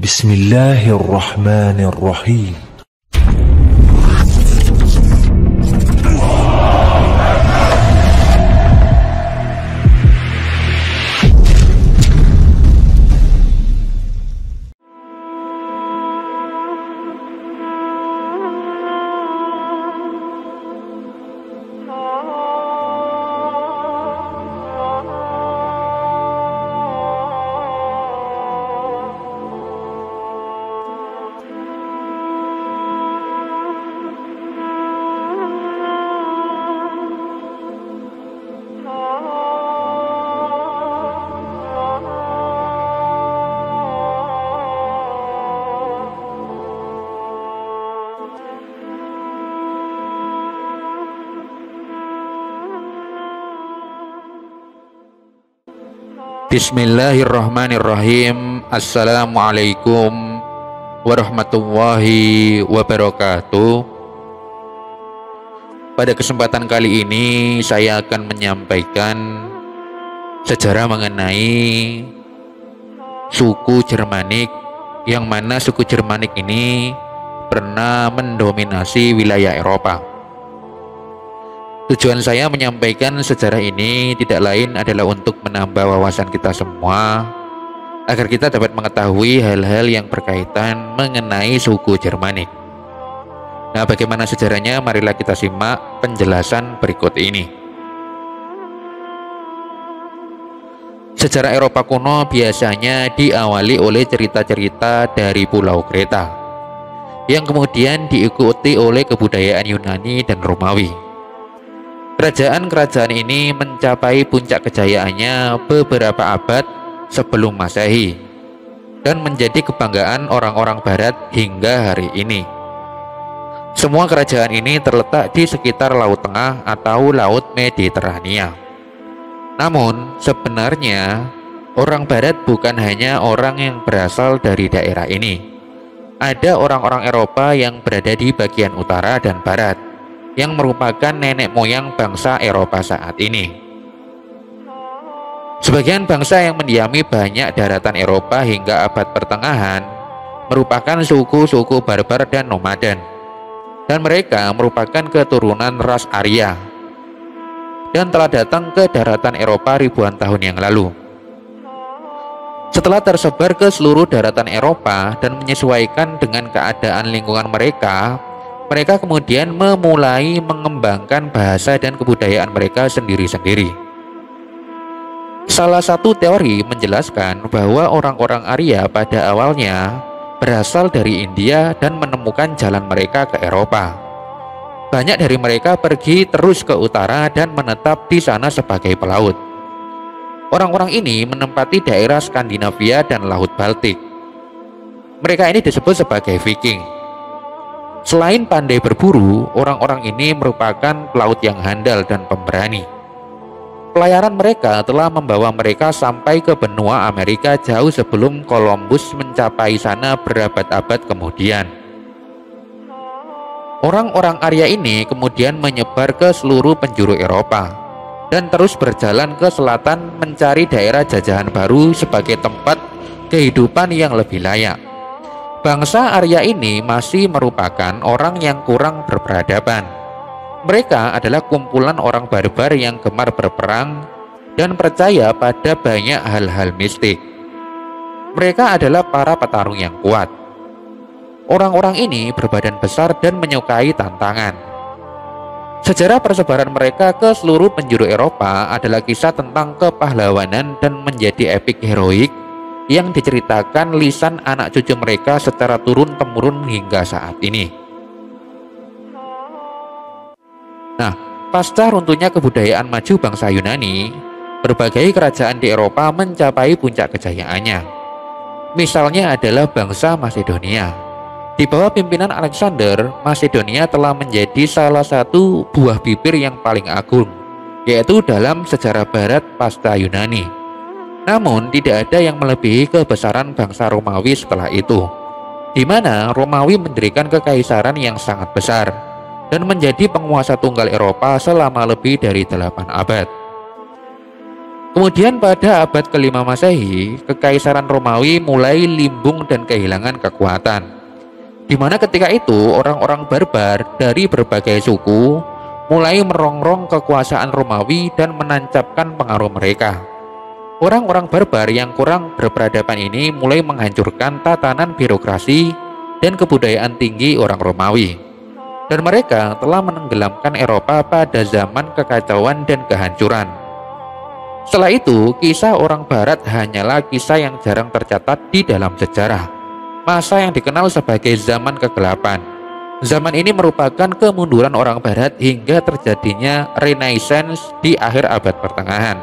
Bismillahirrahmanirrahim. Bismillahirrahmanirrahim. Assalamualaikum warahmatullahi wabarakatuh. Pada kesempatan kali ini saya akan menyampaikan sejarah mengenai suku Germanik, yang mana suku Germanik ini pernah mendominasi wilayah Eropa. Tujuan saya menyampaikan sejarah ini tidak lain adalah untuk menambah wawasan kita semua, agar kita dapat mengetahui hal-hal yang berkaitan mengenai suku Germanik. Nah, bagaimana sejarahnya? Marilah kita simak penjelasan berikut ini. Sejarah Eropa kuno biasanya diawali oleh cerita-cerita dari Pulau Kreta, yang kemudian diikuti oleh kebudayaan Yunani dan Romawi. Kerajaan-kerajaan ini mencapai puncak kejayaannya beberapa abad sebelum Masehi dan menjadi kebanggaan orang-orang Barat hingga hari ini. Semua kerajaan ini terletak di sekitar Laut Tengah atau Laut Mediterania. Namun, sebenarnya orang Barat bukan hanya orang yang berasal dari daerah ini. Ada orang-orang Eropa yang berada di bagian utara dan barat, yang merupakan nenek moyang bangsa Eropa saat ini. Sebagian bangsa yang mendiami banyak daratan Eropa hingga abad pertengahan merupakan suku-suku barbar dan nomaden, dan mereka merupakan keturunan ras Arya dan telah datang ke daratan Eropa ribuan tahun yang lalu. Setelah tersebar ke seluruh daratan Eropa dan menyesuaikan dengan keadaan lingkungan mereka kemudian memulai mengembangkan bahasa dan kebudayaan mereka sendiri-sendiri. Salah satu teori menjelaskan bahwa orang-orang Arya pada awalnya berasal dari India dan menemukan jalan mereka ke Eropa. Banyak dari mereka pergi terus ke utara dan menetap di sana sebagai pelaut. Orang-orang ini menempati daerah Skandinavia dan Laut Baltik. Mereka ini disebut sebagai Viking. Selain pandai berburu, orang-orang ini merupakan pelaut yang handal dan pemberani. Pelayaran mereka telah membawa mereka sampai ke benua Amerika jauh sebelum Columbus mencapai sana berabad-abad kemudian. Orang-orang Arya ini kemudian menyebar ke seluruh penjuru Eropa dan terus berjalan ke selatan mencari daerah jajahan baru sebagai tempat kehidupan yang lebih layak. Bangsa Arya ini masih merupakan orang yang kurang berperadaban. Mereka adalah kumpulan orang barbar yang gemar berperang dan percaya pada banyak hal-hal mistik. Mereka adalah para petarung yang kuat. Orang-orang ini berbadan besar dan menyukai tantangan. Sejarah persebaran mereka ke seluruh penjuru Eropa adalah kisah tentang kepahlawanan dan menjadi epik heroik yang diceritakan lisan anak cucu mereka secara turun-temurun hingga saat ini. Nah, pasca runtuhnya kebudayaan maju bangsa Yunani, berbagai kerajaan di Eropa mencapai puncak kejayaannya. Misalnya adalah bangsa Masedonia. Di bawah pimpinan Alexander, Masedonia telah menjadi salah satu buah bibir yang paling agung, yaitu dalam sejarah barat pasca Yunani. Namun tidak ada yang melebihi kebesaran bangsa Romawi setelah itu, di mana Romawi mendirikan kekaisaran yang sangat besar dan menjadi penguasa tunggal Eropa selama lebih dari 8 abad. Kemudian pada abad ke-5 Masehi, Kekaisaran Romawi mulai limbung dan kehilangan kekuatan. Di mana ketika itu orang-orang barbar dari berbagai suku mulai merongrong kekuasaan Romawi dan menancapkan pengaruh mereka. Orang-orang barbar yang kurang berperadaban ini mulai menghancurkan tatanan birokrasi dan kebudayaan tinggi orang Romawi. Dan mereka telah menenggelamkan Eropa pada zaman kekacauan dan kehancuran. Setelah itu, kisah orang barat hanyalah kisah yang jarang tercatat di dalam sejarah. Masa yang dikenal sebagai zaman kegelapan. Zaman ini merupakan kemunduran orang barat hingga terjadinya Renaissance di akhir abad pertengahan,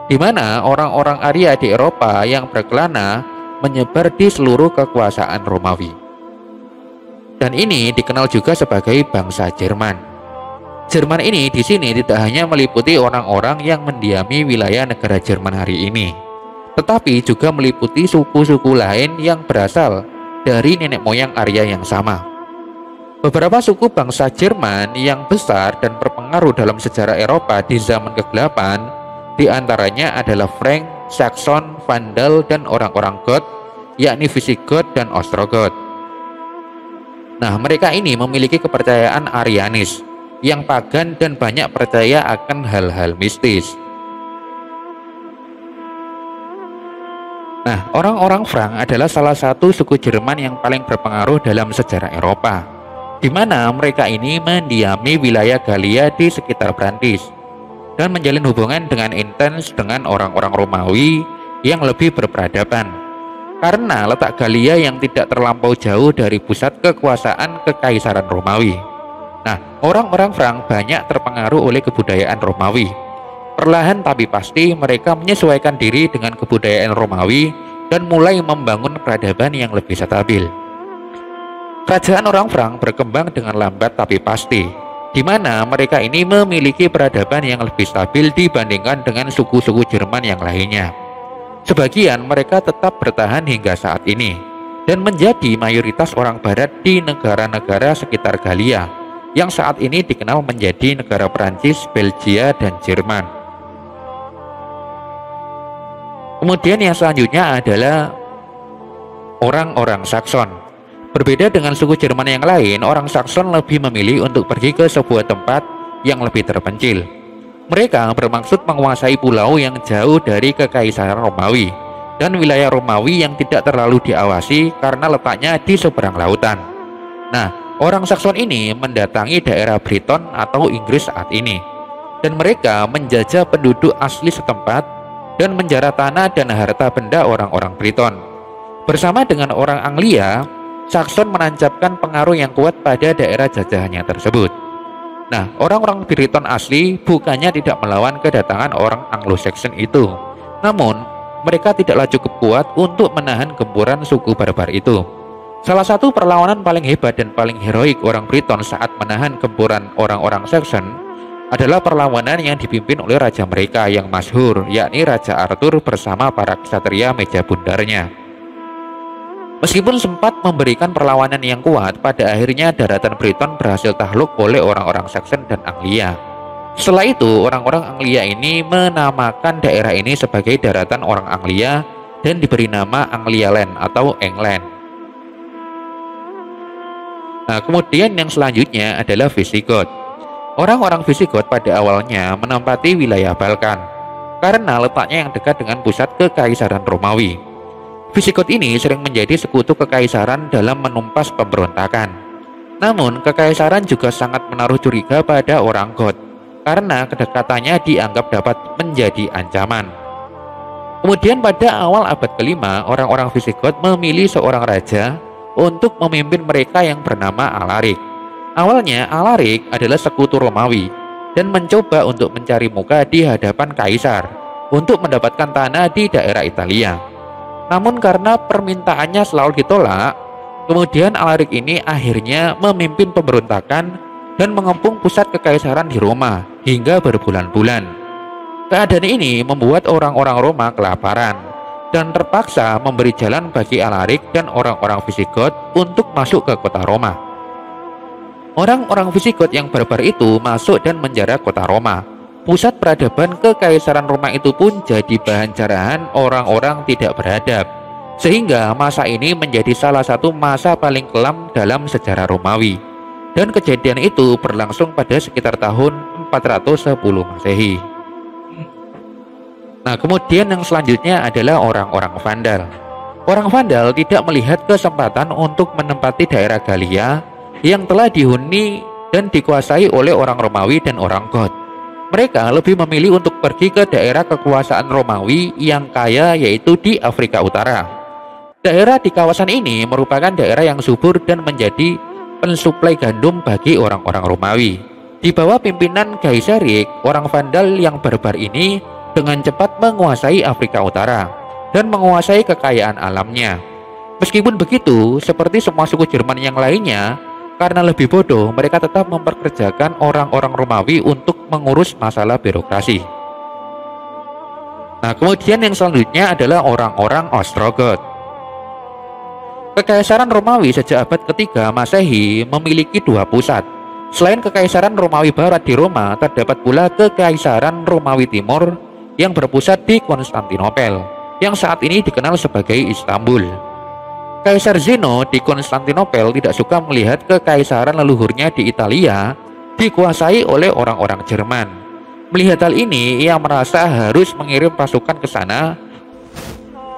di mana orang-orang Arya di Eropa yang berkelana menyebar di seluruh kekuasaan Romawi. Dan ini dikenal juga sebagai bangsa Jerman. Jerman ini di sini tidak hanya meliputi orang-orang yang mendiami wilayah negara Jerman hari ini, tetapi juga meliputi suku-suku lain yang berasal dari nenek moyang Arya yang sama. Beberapa suku bangsa Jerman yang besar dan berpengaruh dalam sejarah Eropa di zaman kegelapan di antaranya adalah Frank, Saxon, Vandal, dan orang-orang Goth, yakni Visigoth dan Ostrogoth. Nah, mereka ini memiliki kepercayaan Arianis, yang pagan dan banyak percaya akan hal-hal mistis. Nah, orang-orang Frank adalah salah satu suku Jerman yang paling berpengaruh dalam sejarah Eropa, di mana mereka ini mendiami wilayah Galia di sekitar Prancis dan menjalin hubungan dengan intens dengan orang-orang Romawi yang lebih berperadaban. Karena letak Galia yang tidak terlampau jauh dari pusat kekuasaan Kekaisaran Romawi. Nah, orang-orang Frank banyak terpengaruh oleh kebudayaan Romawi. Perlahan tapi pasti mereka menyesuaikan diri dengan kebudayaan Romawi dan mulai membangun peradaban yang lebih stabil. Kerajaan orang Frank berkembang dengan lambat tapi pasti, di mana mereka ini memiliki peradaban yang lebih stabil dibandingkan dengan suku-suku Jerman yang lainnya. Sebagian mereka tetap bertahan hingga saat ini dan menjadi mayoritas orang barat di negara-negara sekitar Galia yang saat ini dikenal menjadi negara Perancis, Belgia, dan Jerman. Kemudian yang selanjutnya adalah orang-orang Saxon. Berbeda dengan suku Jerman yang lain, orang Saxon lebih memilih untuk pergi ke sebuah tempat yang lebih terpencil. Mereka bermaksud menguasai pulau yang jauh dari Kekaisaran Romawi dan wilayah Romawi yang tidak terlalu diawasi karena letaknya di seberang lautan. Nah, orang Saxon ini mendatangi daerah Briton atau Inggris saat ini, dan mereka menjajah penduduk asli setempat dan menjarah tanah dan harta benda orang-orang Briton. Bersama dengan orang Anglia, Saxon menancapkan pengaruh yang kuat pada daerah jajahannya tersebut. Nah, orang-orang Briton asli bukannya tidak melawan kedatangan orang Anglo-Saxon itu, namun mereka tidaklah cukup kuat untuk menahan gempuran suku barbar itu. Salah satu perlawanan paling hebat dan paling heroik orang Briton saat menahan gempuran orang-orang Saxon adalah perlawanan yang dipimpin oleh raja mereka yang masyhur, yakni Raja Arthur bersama para ksatria meja bundarnya. Meskipun sempat memberikan perlawanan yang kuat, pada akhirnya daratan Briton berhasil takluk oleh orang-orang Saxon dan Anglia. Setelah itu, orang-orang Anglia ini menamakan daerah ini sebagai daratan orang Anglia dan diberi nama Anglialand atau England. Nah, kemudian yang selanjutnya adalah Visigoth. Orang-orang Visigoth pada awalnya menempati wilayah Balkan karena letaknya yang dekat dengan pusat Kekaisaran Romawi. Visigoth ini sering menjadi sekutu kekaisaran dalam menumpas pemberontakan. Namun, kekaisaran juga sangat menaruh curiga pada orang Goth karena kedekatannya dianggap dapat menjadi ancaman. Kemudian pada awal abad ke-5, orang-orang Visigoth memilih seorang raja untuk memimpin mereka yang bernama Alaric. Awalnya, Alaric adalah sekutu Romawi dan mencoba untuk mencari muka di hadapan kaisar untuk mendapatkan tanah di daerah Italia. Namun karena permintaannya selalu ditolak, kemudian Alaric ini akhirnya memimpin pemberontakan dan mengepung pusat kekaisaran di Roma hingga berbulan-bulan. Keadaan ini membuat orang-orang Roma kelaparan dan terpaksa memberi jalan bagi Alaric dan orang-orang Visigoth untuk masuk ke kota Roma. Orang-orang Visigoth yang barbar itu masuk dan menjara kota Roma, Pusat peradaban Kekaisaran Roma itu pun jadi bahan carahan orang-orang tidak beradab, sehingga masa ini menjadi salah satu masa paling kelam dalam sejarah Romawi. Dan kejadian itu berlangsung pada sekitar tahun 410 Masehi. Nah, kemudian yang selanjutnya adalah orang-orang Vandal. Orang Vandal tidak melihat kesempatan untuk menempati daerah Galia yang telah dihuni dan dikuasai oleh orang Romawi dan orang Goth. Mereka lebih memilih untuk pergi ke daerah kekuasaan Romawi yang kaya, yaitu di Afrika Utara. Daerah di kawasan ini merupakan daerah yang subur dan menjadi pensuplai gandum bagi orang-orang Romawi. Di bawah pimpinan Gaiseric, orang Vandal yang barbar ini dengan cepat menguasai Afrika Utara dan menguasai kekayaan alamnya. Meskipun begitu, seperti semua suku Jerman yang lainnya, karena lebih bodoh, mereka tetap memperkerjakan orang-orang Romawi untuk mengurus masalah birokrasi. Nah, kemudian yang selanjutnya adalah orang-orang Ostrogoth. Kekaisaran Romawi sejak abad ketiga Masehi memiliki dua pusat. Selain Kekaisaran Romawi Barat di Roma, terdapat pula Kekaisaran Romawi Timur yang berpusat di Konstantinopel, yang saat ini dikenal sebagai Istanbul. Kaisar Zeno di Konstantinopel tidak suka melihat kekaisaran leluhurnya di Italia dikuasai oleh orang-orang Jerman. Melihat hal ini, ia merasa harus mengirim pasukan ke sana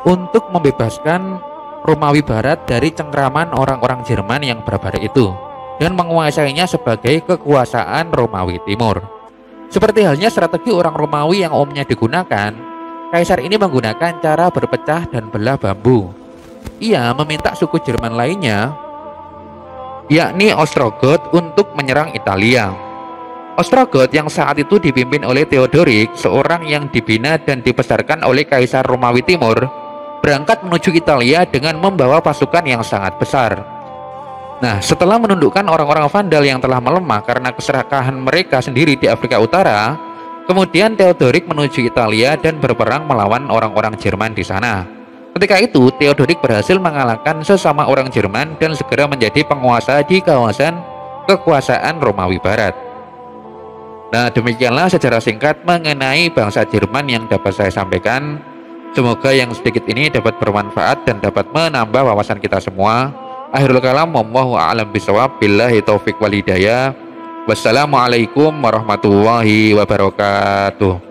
untuk membebaskan Romawi Barat dari cengkraman orang-orang Jerman yang barbar itu dan menguasainya sebagai kekuasaan Romawi Timur. Seperti halnya strategi orang Romawi yang umumnya digunakan, kaisar ini menggunakan cara berpecah dan belah bambu. Ia meminta suku Jerman lainnya, yakni Ostrogoth, untuk menyerang Italia. Ostrogoth yang saat itu dipimpin oleh Theodoric, seorang yang dibina dan dibesarkan oleh Kaisar Romawi Timur, berangkat menuju Italia dengan membawa pasukan yang sangat besar. Nah, setelah menundukkan orang-orang Vandal yang telah melemah karena keserakahan mereka sendiri di Afrika Utara, kemudian Theodoric menuju Italia dan berperang melawan orang-orang Jerman di sana. Ketika itu, Theodoric berhasil mengalahkan sesama orang Jerman dan segera menjadi penguasa di kawasan kekuasaan Romawi Barat. Nah, demikianlah sejarah singkat mengenai bangsa Jerman yang dapat saya sampaikan. Semoga yang sedikit ini dapat bermanfaat dan dapat menambah wawasan kita semua. Akhirul kalam, wallahu a'lam bishawab, billahi taufik wal hidayah. Wassalamualaikum warahmatullahi wabarakatuh.